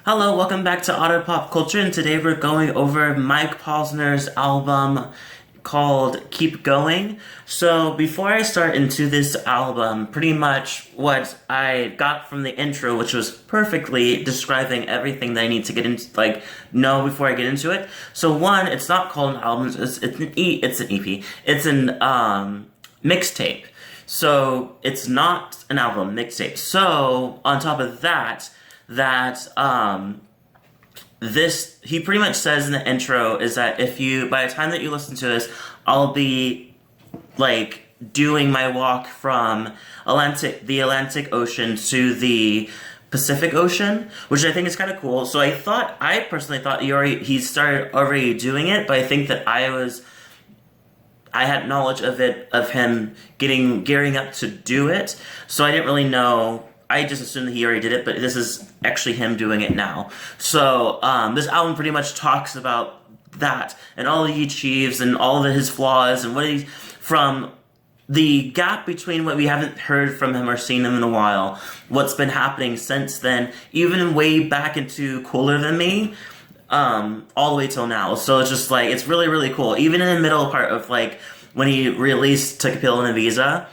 Hello, welcome back to Auto Pop Culture, and today we're going over Mike Posner's album called Keep Going. So before I start into this album, pretty much what I got from the intro, which was perfectly describing everything that I need to get into, know before I get into it. So one, it's not called an album, it's an EP, it's an mixtape. So it's not an album, mixtape. So on top of that, this, he pretty much says in the intro is that if you, by the time that you listen to this, I'll be doing my walk from the Atlantic Ocean to the Pacific Ocean, which I think is kind of cool. So I personally thought he started already doing it, but I think that I had knowledge of him gearing up to do it, so I didn't really know. I just assumed that he already did it, but this is actually him doing it now. So this album pretty much talks about that and all he achieves and all of his flaws and from the gap between what we haven't heard from him or seen him in a while, what's been happening since then, even way back into Cooler Than Me, all the way till now. So it's just it's really, really cool. Even in the middle part of when he released Took a Pill and a Visa.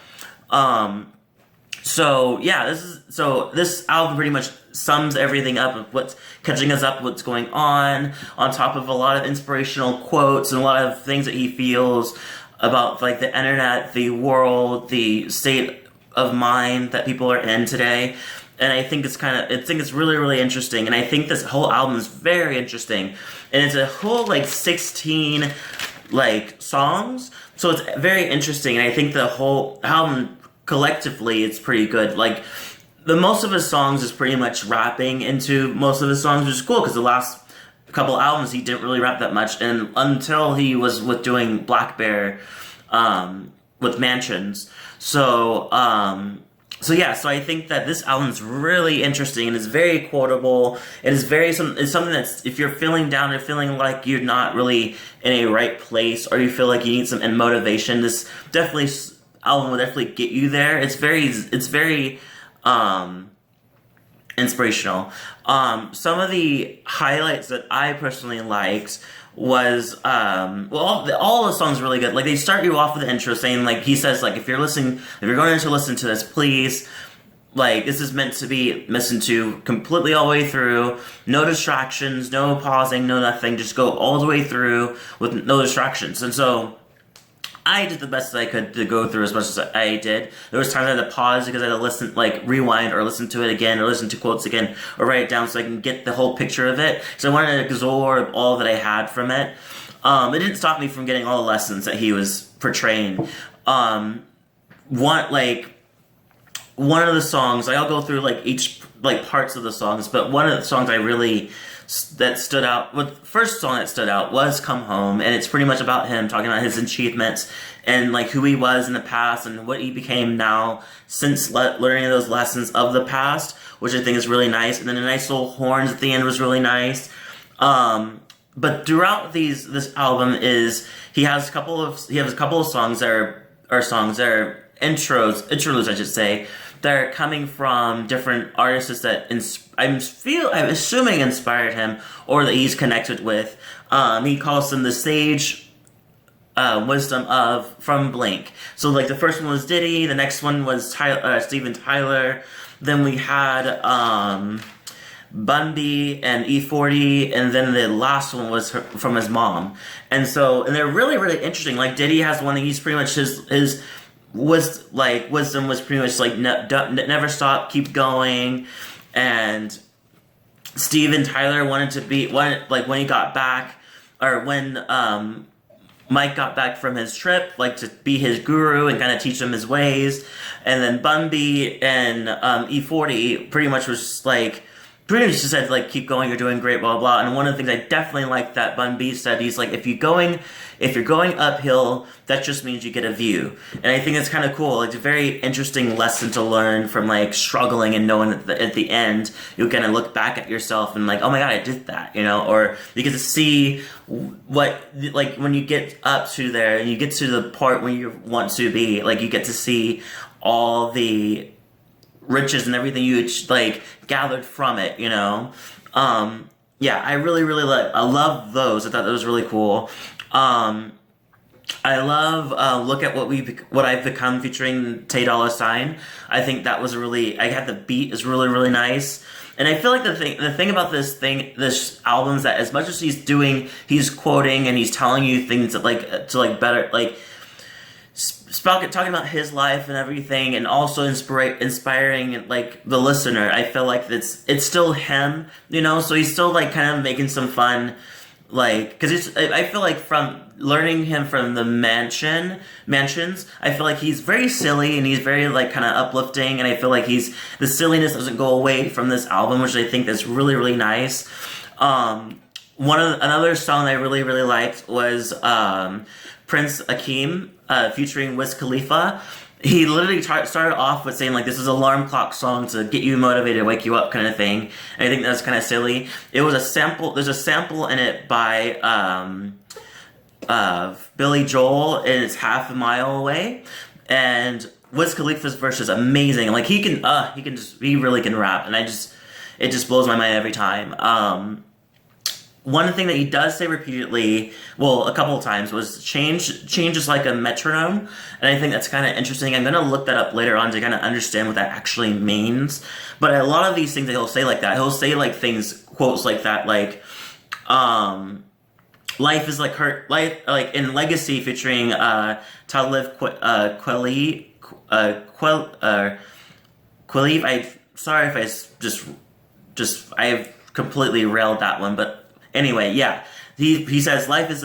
So yeah, this album pretty much sums everything up of what's catching us up, what's going on top of a lot of inspirational quotes and a lot of things that he feels about the internet, the world, the state of mind that people are in today. And I think it's really, really interesting. And I think this whole album is very interesting. And it's a whole 16 songs. So it's very interesting. And I think the whole album collectively, it's pretty good. The most of his songs is pretty much rapping into most of his songs, which is cool because the last couple albums he didn't really rap that much, and until he was doing Black Bear with Mansions. So so I think that this album is really interesting and is very quotable. It's something that's, if you're feeling down or feeling like you're not really in a right place, or you feel like you need some motivation, this album will definitely get you there. It's very inspirational. Some of the highlights that I personally liked was all the songs are really good. They start you off with the intro saying he says if you're going to listen to this, please, this is meant to be listened to completely all the way through, no distractions, no pausing, no nothing, just go all the way through with no distractions. And so I did the best that I could to go through as much as I did. There was times I had to pause because I had to listen, rewind or listen to it again or listen to quotes again or write it down so I can get the whole picture of it. So I wanted to absorb all that I had from it. It didn't stop me from getting all the lessons that he was portraying. One of the songs, I'll go through each parts of the songs, but one of the songs that stood out, the first song that stood out was Come Home, and it's pretty much about him talking about his achievements and who he was in the past and what he became now since learning those lessons of the past, which I think is really nice. And then the nice little horns at the end was really nice. But throughout this album he has a couple of songs that are intros, I should say, that are coming from different artists that I'm assuming inspired him or that he's connected with. He calls them the sage wisdom from Blink. So the first one was Diddy, the next one was Steven Tyler, then we had Bun B and E40, and then the last one was from his mom. And they're really, really interesting. Diddy has one that he's pretty much his wisdom was pretty much never stop, keep going. And Steven Tyler when he got back, or when Mike got back from his trip, to be his guru and kind of teach him his ways. And then Bun B and E40 pretty much was just pretty much just said keep going, you're doing great, blah blah. And one of the things I definitely like that Bun B said, he's if you're going uphill, that just means you get a view. And I think it's kind of cool. It's a very interesting lesson to learn from struggling and knowing that at the end you'll kind of look back at yourself and oh my god, I did that, or you get to see what when you get up to there and you get to the part where you want to be, you get to see all the riches and everything you gathered from it, Yeah, I really, really I love those. I thought that was really cool. Um, I love Look at What I've Become featuring Tay Dolla Sign. I think that was really, I had the beat is really, really nice. And I feel like the thing about this album is that as much as he's quoting and he's telling you things that to better, talking about his life and everything, and also inspiring like the listener. I feel like it's still him, so he's still like kind of making some fun, because I feel like from learning him from the mansions, I feel like he's very silly and he's very like kind of uplifting, and I feel like the silliness doesn't go away from this album, which I think is really, really nice. Another song I really, really liked was Prince Akeem featuring Wiz Khalifa. He literally started off with saying, like, this is an alarm clock song to get you motivated, wake you up kind of thing. And I think that's kind of silly. It was a sample, there's a sample in it by Billy Joel, and it's Half a Mile Away. And Wiz Khalifa's verse is amazing. Like, he really can rap, and it just blows my mind every time. One thing that he does say repeatedly, well, a couple of times, was change is like a metronome, and I think that's kind of interesting. I'm going to look that up later on to kind of understand what that actually means. But a lot of these things that he'll say like that, he'll say like quotes like that, like, life is like like in Legacy featuring Talib Kweli, sorry if I I've completely railed that one, but anyway, yeah. He says life is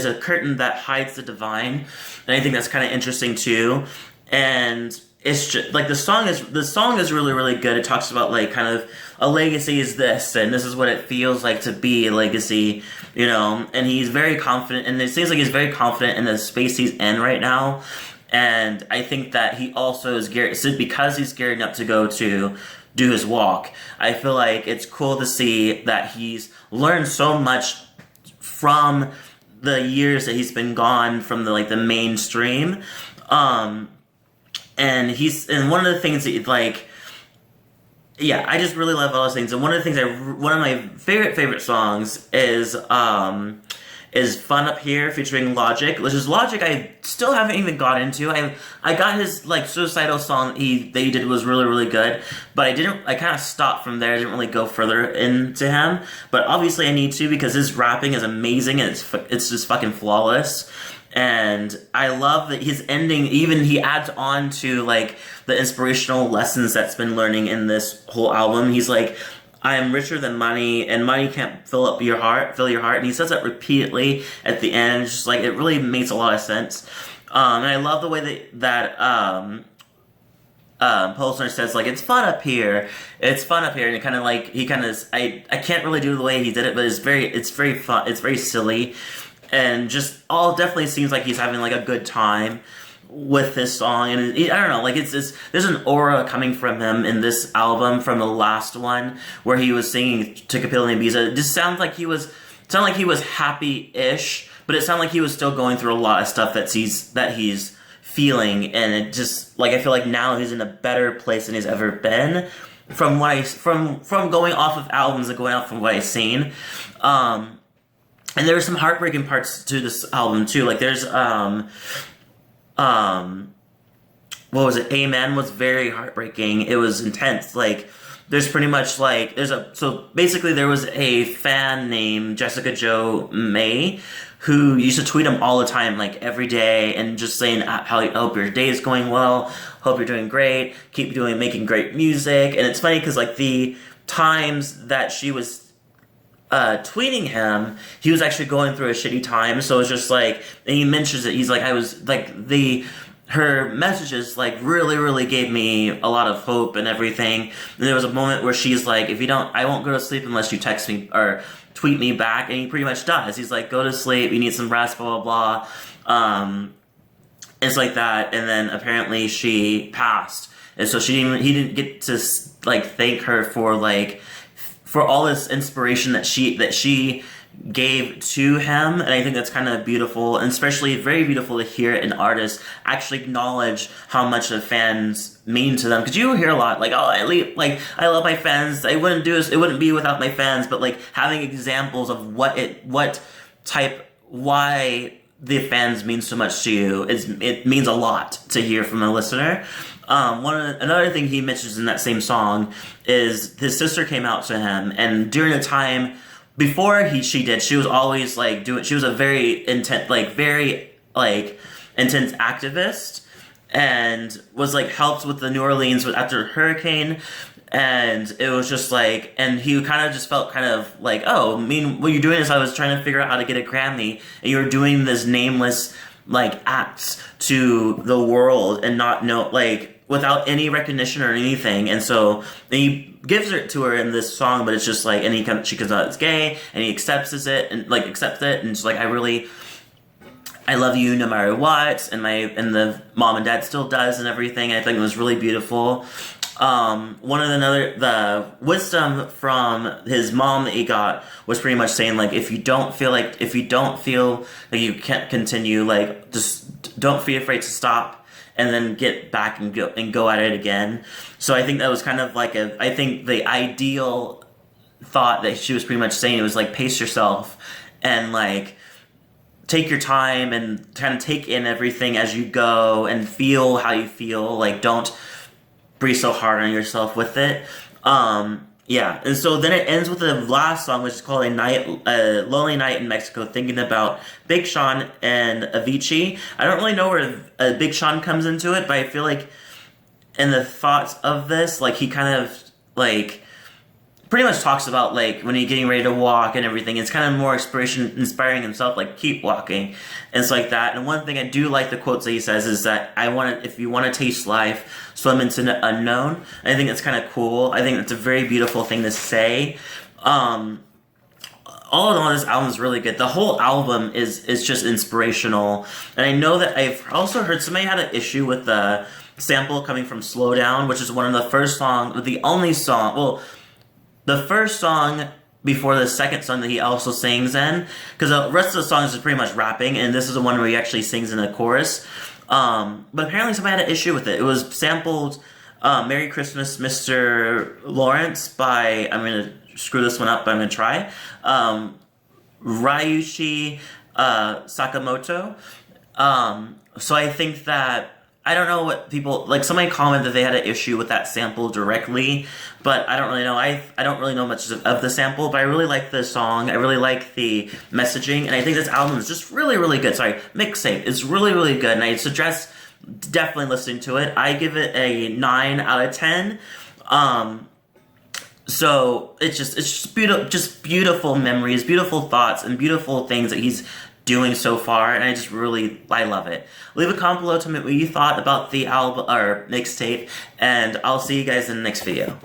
a curtain that hides the divine, and I think that's kind of interesting too. And it's just like the song is really, really good. It talks about like kind of a legacy is this, and this is what it feels like to be a legacy, and he's very confident, and it seems like he's very confident in the space he's in right now. And I think that he also is because he's gearing up to go to do his walk. I feel like it's cool to see that he's learned so much from the years that he's been gone from the mainstream. And one of the things that I just really love all those things. And one of my favorite songs is Fun Up Here featuring Logic, which is Logic I still haven't even got into. I got his suicidal song that he did was really, really good, but I kind of stopped from there. I didn't really go further into him, but obviously I need to, because his rapping is amazing and it's just fucking flawless. And I love that his ending, even he adds on to the inspirational lessons that's been learning in this whole album. He's like, I am richer than money, and money can't fill your heart. And he says that repeatedly at the end. It's just it really makes a lot of sense. And I love the way that Posner says it's fun up here. It's fun up here, and I can't really do the way he did it, but it's very fun. It's very silly, and just definitely seems like he's having a good time with this song. And I don't know, there's an aura coming from him in this album from the last one where he was singing to Capilla and Ibiza. It just sounded like he was happy-ish, but it sounded like he was still going through a lot of stuff that he's feeling, and it just I feel like now he's in a better place than he's ever been from going off of albums and going off from what I've seen. And there were some heartbreaking parts to this album too. There's what was it? Amen was very heartbreaking. It was intense. There's pretty much so basically there was a fan named Jessica Jo May who used to tweet him all the time, every day, and just saying how I hope your day is going well, hope you're doing great, keep making great music. And it's funny because the times that she was tweeting him, he was actually going through a shitty time. So it's just and he mentions it. He's her messages really, really gave me a lot of hope and everything. And there was a moment where she's if you don't, I won't go to sleep unless you text me or tweet me back. And he pretty much does. He's go to sleep, you need some rest, blah, blah, blah. It's like that. And then apparently she passed. And so he didn't get to thank her for all this inspiration that she gave to him, and I think that's kind of beautiful, and especially very beautiful to hear an artist actually acknowledge how much the fans mean to them. Because you hear a lot like, oh, I love my fans. I wouldn't do this. It wouldn't be without my fans. But like having examples of why the fans mean so much to you, it means a lot to hear from a listener. Another thing he mentions in that same song is his sister came out to him, and during the time before she was always like she was a very intense activist, and was like helped with the New Orleans after hurricane. And it was just like, and he kind of just felt kind of like, oh, I mean, what you're doing is I was trying to figure out how to get a Grammy, and you were doing this nameless, like, acts to the world and not know, like, without any recognition or anything. And so he gives it to her in this song, but it's just like, and she comes out as gay, and he accepts it, and it's like, I love you no matter what, and the mom and dad still does and everything. I think it was really beautiful. The wisdom from his mom that he got was pretty much saying, like, if you don't feel like you can't continue, like, just don't be afraid to stop and then get back and go at it again. So I think that was kind of like I think the ideal thought that she was pretty much saying, it was like, pace yourself and like take your time and kind of take in everything as you go and feel how you feel. Like, don't be so hard on yourself with it. Yeah, and so then it ends with the last song, which is called A Lonely Night in Mexico, thinking about Big Sean and Avicii. I don't really know where Big Sean comes into it, but I feel like in the thoughts of this, like, he kind of, like, pretty much talks about, like, when he's getting ready to walk and everything. It's kind of more inspiring himself, like, keep walking, and it's like that. And one thing I do like the quotes that he says is that if you want to taste life, swim into the unknown. I think that's kind of cool. I think that's a very beautiful thing to say. All in all, this album is really good. The whole album is just inspirational. And I know that I've also heard somebody had an issue with the sample coming from Slow Down, which is one of the first the first song before the second song that he also sings in, because the rest of the songs is pretty much rapping, and this is the one where he actually sings in the chorus. But apparently somebody had an issue with it. It was sampled Merry Christmas, Mr. Lawrence by, I'm going to screw this one up, but I'm going to try, Ryuichi Sakamoto. So I think that, I don't know what people, like, somebody commented that they had an issue with that sample directly, but I don't really know. I don't really know much of the sample, but I really like the song. I really like the messaging, and I think this album is just really, really good. Sorry, Mixtape is really, really good, and I suggest definitely listening to it. I give it a 9 out of 10. So it's just beautiful memories, beautiful thoughts, and beautiful things that he's doing so far, and I love it. Leave a comment below to me what you thought about the album or mixtape, and I'll see you guys in the next video.